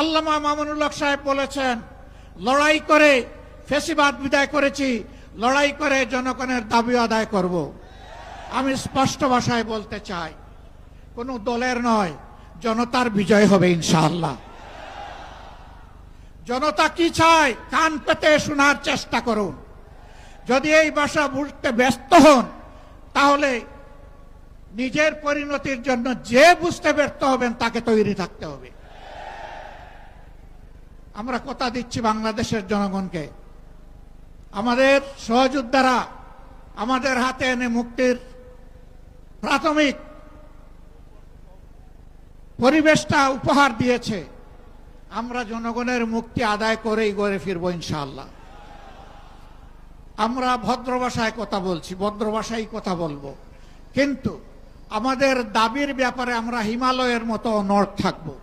আল্লামা মামুনুল হক সাহেব বলেছেন, লড়াই করে ফ্যাসিবাদ বিদায় করেছি, লড়াই করে জনগণের দাবি আদায় করব। আমি স্পষ্ট ভাষায় বলতে চাই, কোন দলের নয়, জনতার বিজয় হবে ইনশাআল্লাহ। জনতা কি চায় কান পেতে শোনার চেষ্টা করুন। যদি এই ভাষা বুঝতে ব্যস্ত হন, তাহলে নিজের পরিণতির জন্য যে বুঝতে ব্যর্থ হবেন তাকে তৈরি থাকতে হবে। আমরা কথা দিচ্ছি বাংলাদেশের জনগণকে, আমাদের সহযোদ্ধারা আমাদের হাতে এনে মুক্তির প্রাথমিক পরিবেশটা উপহার দিয়েছে। আমরা জনগণের মুক্তি আদায় করেই গড়ে ফিরবো ইনশাআল্লাহ। আমরা ভদ্র ভাষায় কথা বলছি, ভদ্র ভাষায় কথা বলবো, কিন্তু আমাদের দাবির ব্যাপারে আমরা হিমালয়ের মতো অনড় থাকবো।